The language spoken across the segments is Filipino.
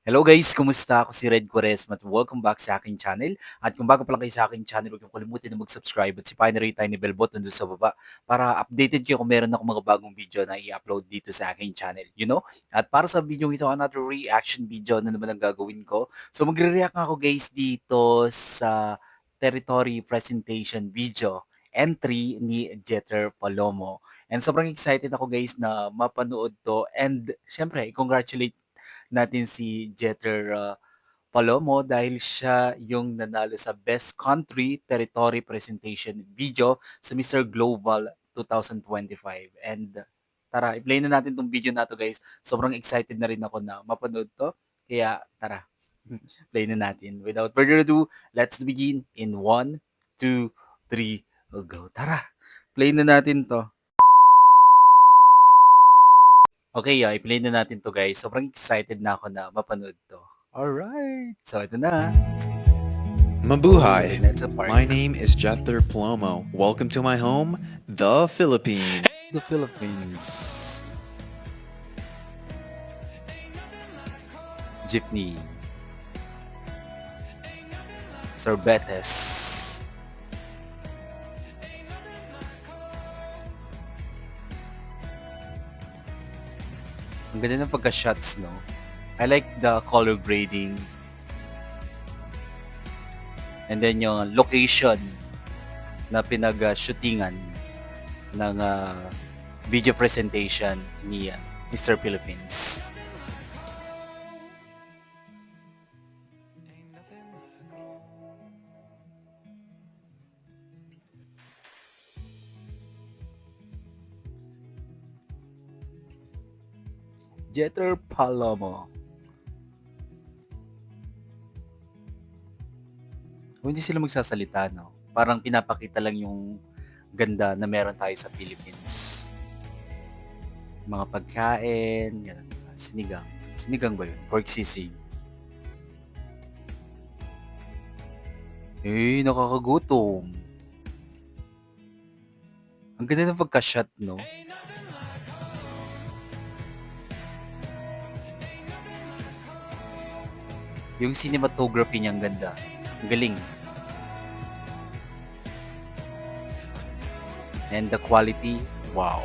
Hello guys, kumusta? Ako si Red Quaresma at welcome back sa aking channel. At kung bago pa lang kayo sa aking channel, huwag niyong kalimutan na mag-subscribe at sipahin na rin yung tiny bell button doon sa baba para updated kayo kung meron akong mga bagong video na i-upload dito sa aking channel. At para sa video ito, another reaction video na naman ang gagawin ko. So magre-react ako guys dito sa territory presentation video entry ni Jeter Palomo. And sobrang excited ako guys na mapanood to and syempre, congratulate natin si Jeter Palomo dahil siya yung nanalo sa Best Country Territory Presentation Video sa Mr. Global 2025. And tara, i-play na natin tong video na to guys. Sobrang excited na rin ako na mapanood to. Kaya tara, play na natin. Without further ado, let's begin in 1, 2, 3, go. Tara, play na natin to. Okay, i-play na natin 'to guys. Sobrang excited na ako na mapanood 'to. Alright, so ito na. Oh, Mabuhay. Luneta Park. My name is Jether Plomo. Welcome to my home, the Philippines. The Philippines. Jeepney. Sorbetes. Ang ganda ng pagka-shots, no? I like the color grading. And then yung location na pinag-shootingan ng video presentation ni Mr. Philippines. Jeter Palomo. Kung hindi sila magsasalita, no? Parang pinapakita lang yung ganda na meron tayo sa Philippines. Mga pagkain, ganun. Sinigang. Sinigang ba yun? Pork sisig. Eh, nakakagutom. Ang ganda ng pagka-shot, no? Yung cinematography niya ang ganda. Ang galing. And the quality, wow.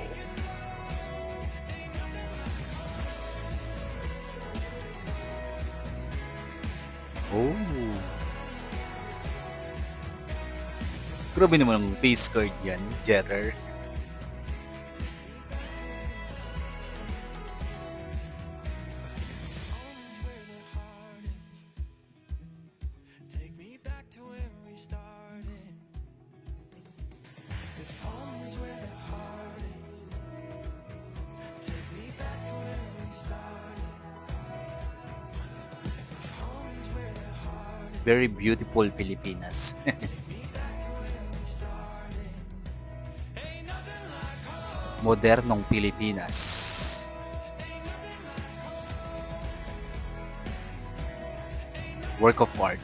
Oh. Grabe naman ang face card yan, Jeter. Very beautiful Pilipinas. Modernong Pilipinas. Work of art.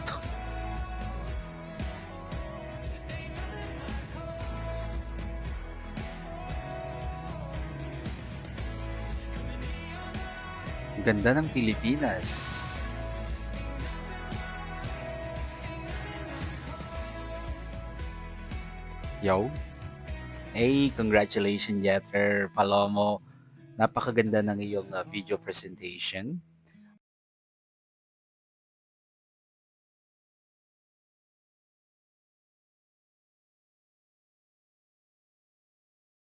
Ganda ng Pilipinas. Yo. Hey, congratulations Jeter Palomo. Napakaganda ng iyong video presentation.